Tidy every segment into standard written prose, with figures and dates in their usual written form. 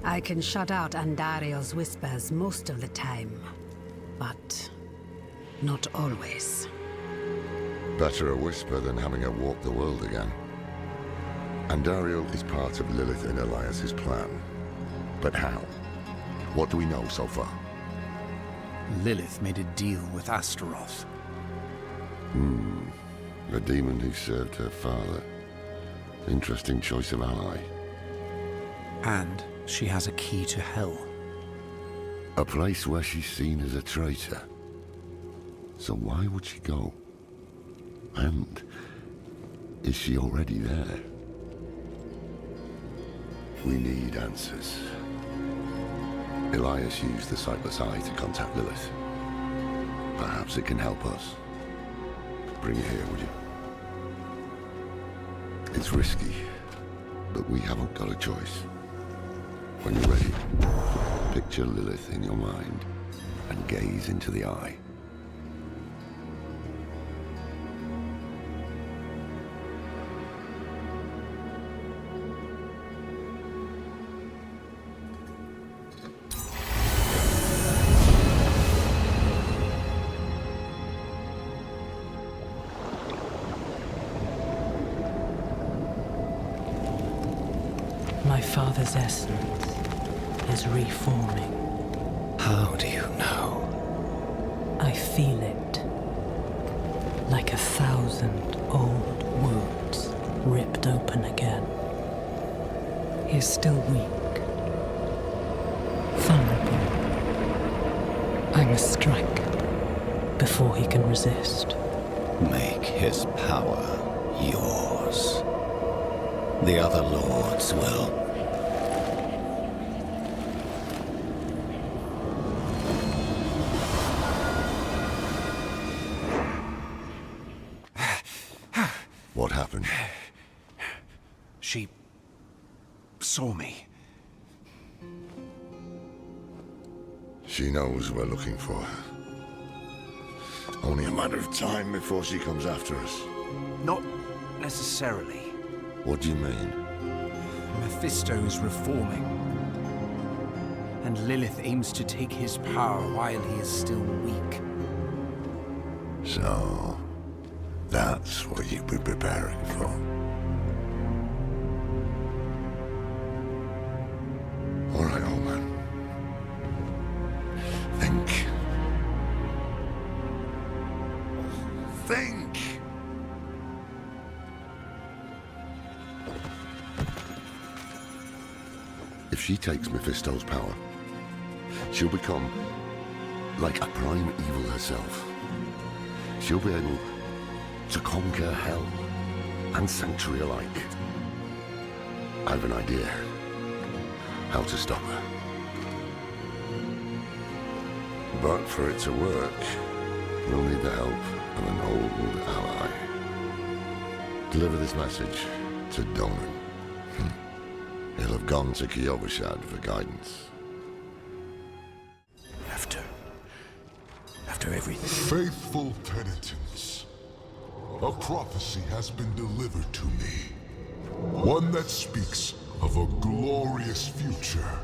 I can shut out Andariel's whispers most of the time, but not always. Better a whisper than having her walk the world again. Andariel is part of Lilith and Elias's plan. But how? What do we know so far? Lilith made a deal with Astaroth. The demon who served her father. Interesting choice of ally. And she has a key to hell. A place where she's seen as a traitor. So why would she go? And is she already there? We need answers. Elias used the Sightless Eye to contact Lilith. Perhaps it can help us. Bring it here, would you? It's risky, but we haven't got a choice. When you're ready, picture Lilith in your mind and gaze into the eye. My father's essence is reforming. How do you know? I feel it. Like 1,000 old wounds ripped open again. He is still weak. Vulnerable. I must strike before he can resist. Make his power yours. The other lords will. What happened? She saw me. She knows we're looking for her. Only a matter of time before she comes after us. Not necessarily. What do you mean? Mephisto's reforming. And Lilith aims to take his power while he is still weak. So, that's what you've been preparing for. All right, old man. Think. Think! If she takes Mephisto's power, she'll become like a prime evil herself. She'll be able to conquer hell and sanctuary alike. I have an idea how to stop her. But for it to work, we'll need the help of an old ally. Deliver this message to Donan. He'll have gone to Kyovashad for guidance. After everything. Faithful penitents, a prophecy has been delivered to me. One that speaks of a glorious future.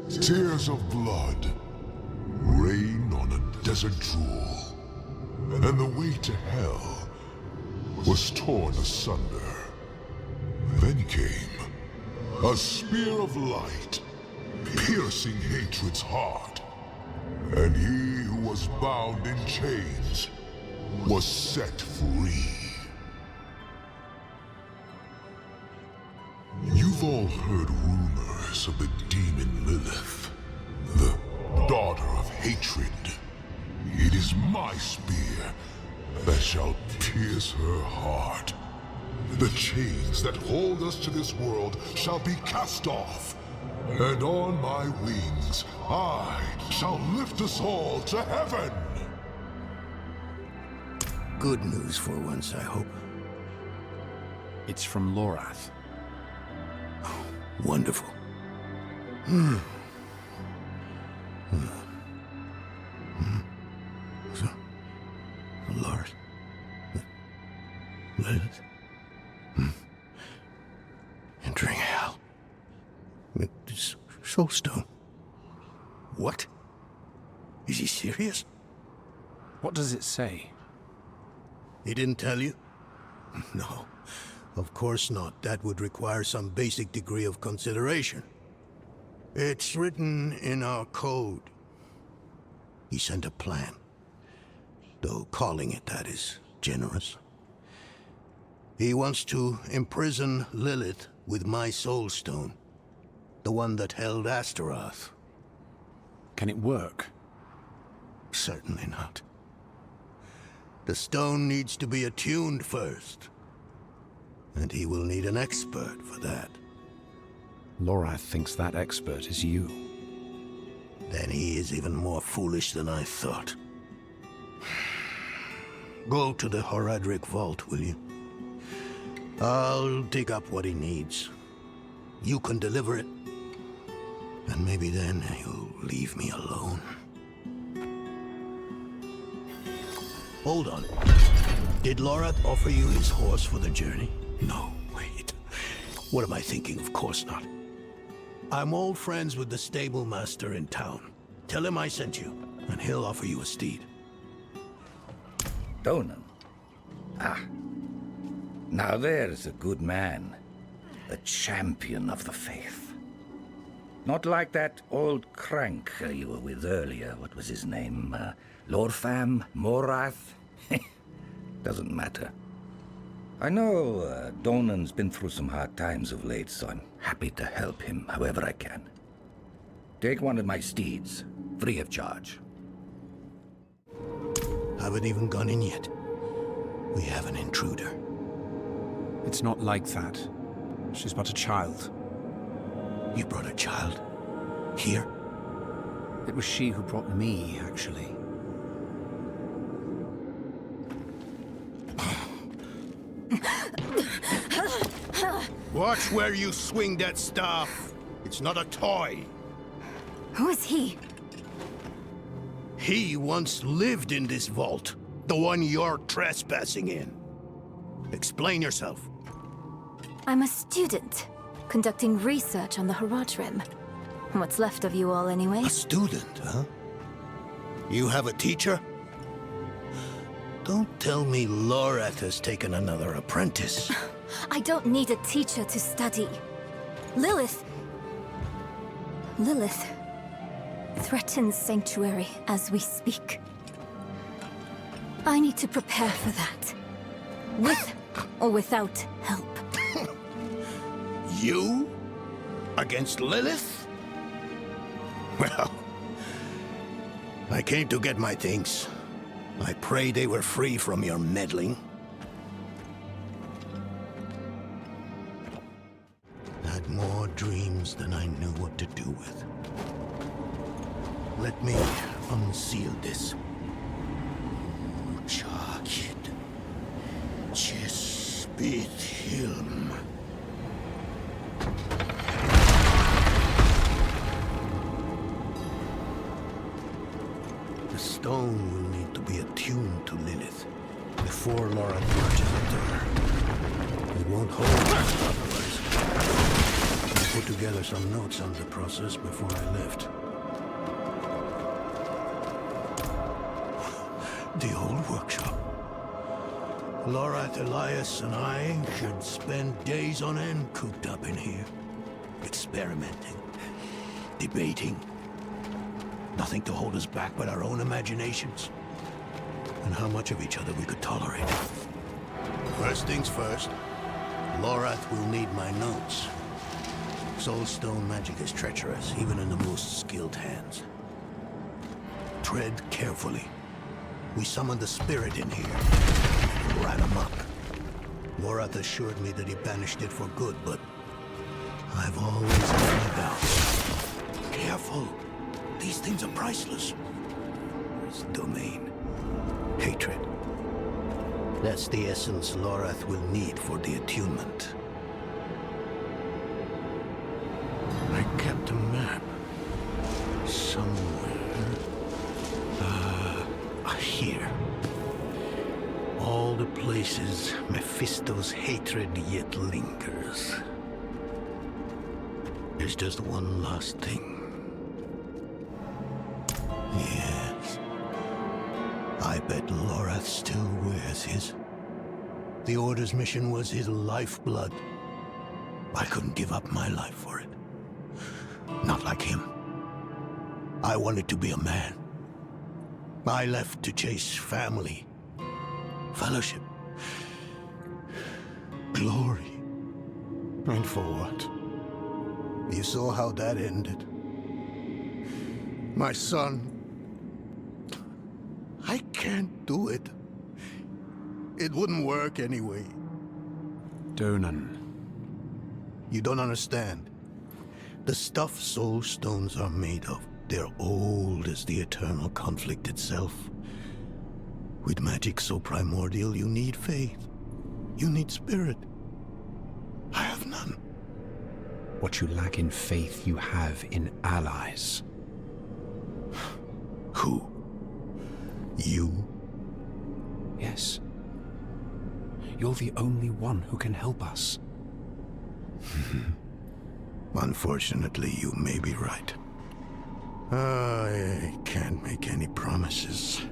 Tears of blood rain on a desert drool, and the way to hell was torn asunder. Then came a spear of light, piercing hatred's heart. And he who was bound in chains was set free. You've all heard rumors of the demon Lilith, the daughter of hatred. It is my spear that shall pierce her heart. The chains that hold us to this world shall be cast off, and on my wings I shall lift us all to heaven. Good news for once, I hope. It's from Lorath. Wonderful. So, Lord, Lilith, Soulstone? What? Is he serious? What does it say? He didn't tell you? No, of course not. That would require some basic degree of consideration. It's written in our code. He sent a plan. Though calling it that is generous. He wants to imprison Lilith with my soulstone. The one that held Astaroth. Can it work? Certainly not. The stone needs to be attuned first. And he will need an expert for that. Lorath thinks that expert is you. Then he is even more foolish than I thought. Go to the Horadrim vault, will you? I'll dig up what he needs. You can deliver it. And maybe then he'll leave me alone. Hold on. Did Lorath offer you his horse for the journey? No, wait. What am I thinking? Of course not. I'm old friends with the stable master in town. Tell him I sent you, and he'll offer you a steed. Donan. Ah. Now there's a good man. A champion of the faith. Not like that old crank you were with earlier. What was his name? Lorfam? Morath? Doesn't matter. I know Donan's been through some hard times of late, so I'm happy to help him however I can. Take one of my steeds, free of charge. Haven't even gone in yet. We have an intruder. It's not like that. She's but a child. You brought a child? Here? It was she who brought me, actually. Watch where you swing that staff. It's not a toy. Who is he? He once lived in this vault. The one you're trespassing in. Explain yourself. I'm a student, conducting research on the Horadrim. What's left of you all, anyway? A student, huh? You have a teacher? Don't tell me Lorath has taken another apprentice. I don't need a teacher to study. Lilith threatens Sanctuary as we speak. I need to prepare for that. With or without help. You? Against Lilith? Well, I came to get my things. I pray they were free from your meddling. Had more dreams than I knew what to do with. Let me unseal this. Chakid. Chespit Hilm. The stone will need to be attuned to Lilith before Laura marches into her. It won't hold us otherwise. I put together some notes on the process before I left. The old workshop. Lorath, Elias, and I should spend days on end cooped up in here. Experimenting. Debating. Nothing to hold us back but our own imaginations. And how much of each other we could tolerate. First things first, Lorath will need my notes. Soulstone magic is treacherous, even in the most skilled hands. Tread carefully. We summoned the spirit in here. It ran amok. Lorath assured me that he banished it for good, but I've always had my doubts. Careful. These things are priceless. It's domain. Hatred. That's the essence Lorath will need for the attunement. I kept a map. Somewhere. Here. All the places Mephisto's hatred yet lingers. There's There's just one last thing. Yes. I bet Lorath still wears his. The Order's mission was his lifeblood. I couldn't give up my life for it. Not like him. I wanted to be a man. I left to chase family, fellowship, glory. And for what? You saw how that ended. My son. I can't do it. It wouldn't work anyway. Donan. You don't understand. The stuff soulstones are made of, they're old as the eternal conflict itself. With magic so primordial, you need faith. You need spirit. I have none. What you lack in faith, you have in allies. Who? You? Yes. You're the only one who can help us. Unfortunately, you may be right. I can't make any promises.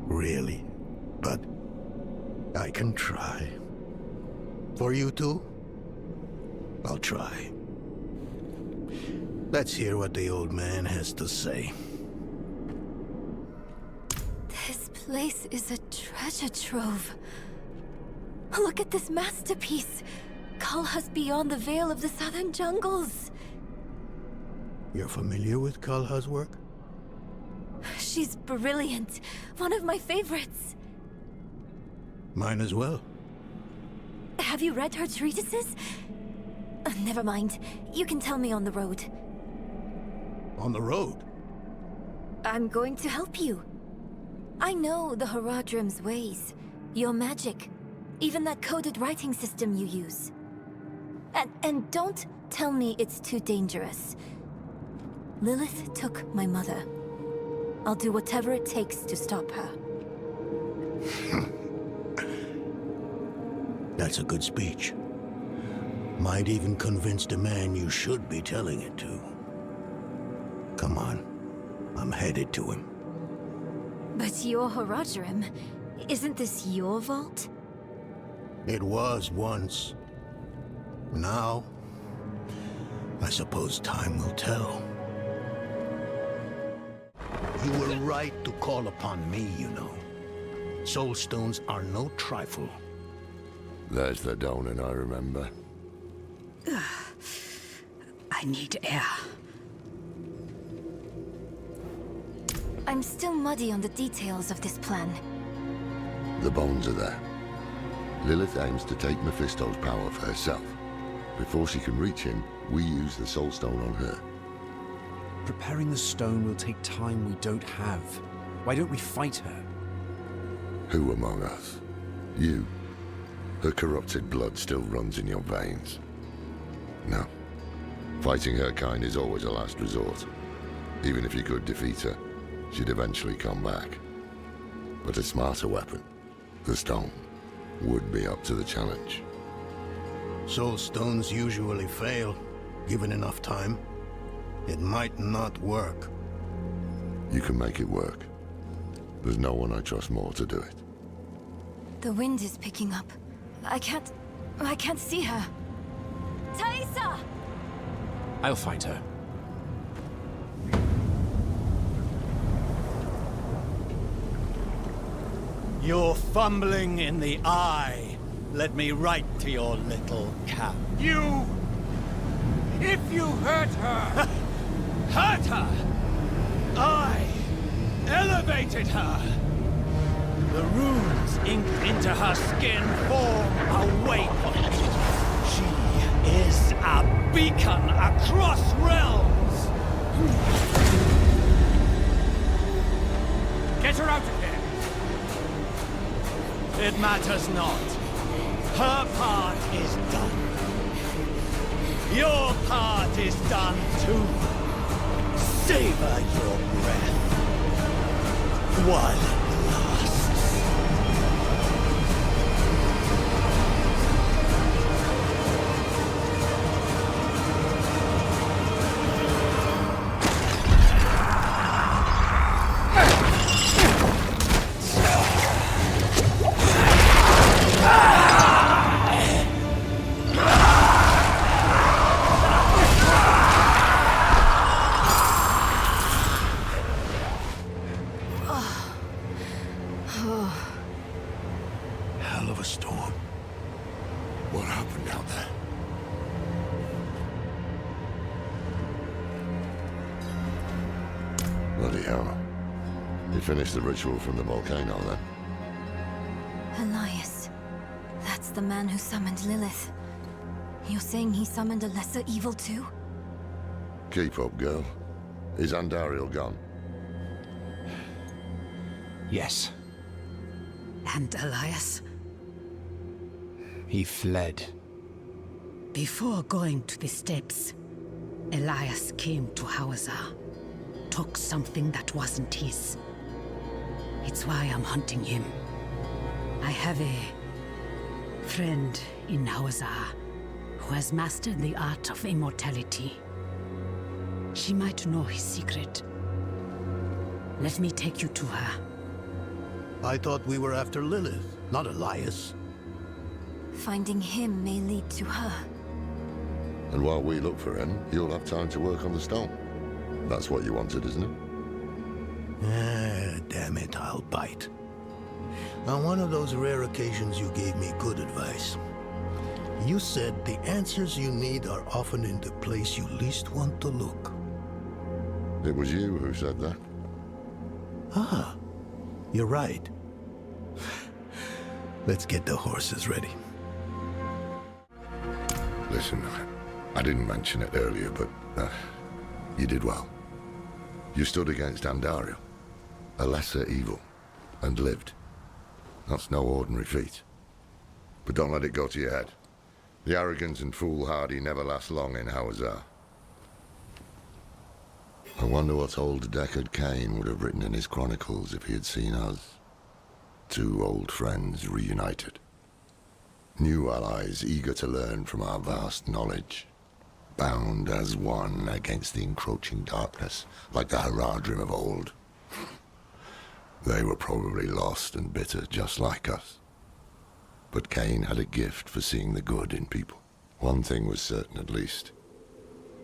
Really. But I can try. For you two, I'll try. Let's hear what the old man has to say. This place is a treasure trove. Look at this masterpiece. Kalha's beyond the veil of the southern jungles. You're familiar with Kalha's work? She's brilliant. One of my favorites. Mine as well. Have you read her treatises? Never mind. You can tell me on the road. On the road? I'm going to help you. I know the Horadrim's ways. Your magic. Even that coded writing system you use. And don't tell me it's too dangerous. Lilith took my mother. I'll do whatever it takes to stop her. That's a good speech. Might even convince the man you should be telling it to. Come on. I'm headed to him. But you're Horadrim. Isn't this your vault? It was once. Now, I suppose time will tell. You were right to call upon me, you know. Soulstones are no trifle. There's the Donan I remember. I need air. I'm still muddy on the details of this plan. The bones are there. Lilith aims to take Mephisto's power for herself. Before she can reach him, we use the soulstone on her. Preparing the stone will take time we don't have. Why don't we fight her? Who among us? You. Her corrupted blood still runs in your veins. No. Fighting her kind is always a last resort. Even if you could defeat her, she'd eventually come back. But a smarter weapon, the stone, would be up to the challenge. Soulstones usually fail, given enough time. It might not work. You can make it work. There's no one I trust more to do it. The wind is picking up. I can't see her. Thaisa! I'll fight her. You're fumbling in the eye. Let me write to your little cap. You! If you hurt her! Hurt her! I elevated her! The runes inked into her skin form a waypoint. She is a beacon across realms! Get her out of here! It matters not. Her part is done. Your part is done too. Savor your breath while it lasts. happened out there? Bloody hell. You finished the ritual from the volcano, then? Elias. That's the man who summoned Lilith. You're saying he summoned a lesser evil too? Keep up, girl. Is Andariel gone? Yes, And Elias? he fled. Before going to the steps, Elias came to Hawazar, took something that wasn't his. It's why I'm hunting him. I have a friend in Hawazar who has mastered the art of immortality. She might know his secret. Let me take you to her. I thought we were after Lilith, not Elias. Finding him may lead to her. And while we look for him, you'll have time to work on the stone. That's what you wanted, isn't it? Ah, damn it, I'll bite. On one of those rare occasions you gave me good advice. You said the answers you need are often in the place you least want to look. It was you who said that. Ah, you're right. Let's get the horses ready. Listen, I didn't mention it earlier, but you did well. You stood against Andariel, a lesser evil, and lived. That's no ordinary feat. But don't let it go to your head. The arrogance and foolhardy never last long in Hawazar. I wonder what old Deckard Cain would have written in his chronicles if he had seen us. Two old friends reunited. New allies eager to learn from our vast knowledge. Bound as one against the encroaching darkness, like the Horadrim of old. They were probably lost and bitter, just like us. But Cain had a gift for seeing the good in people. One thing was certain, at least.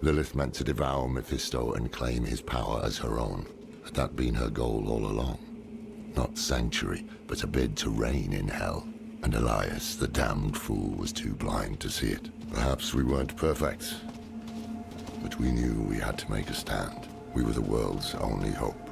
Lilith meant to devour Mephisto and claim his power as her own. Had that been her goal all along? Not sanctuary, but a bid to reign in hell. And Elias, the damned fool, was too blind to see it. Perhaps we weren't perfect, but we knew we had to make a stand. We were the world's only hope.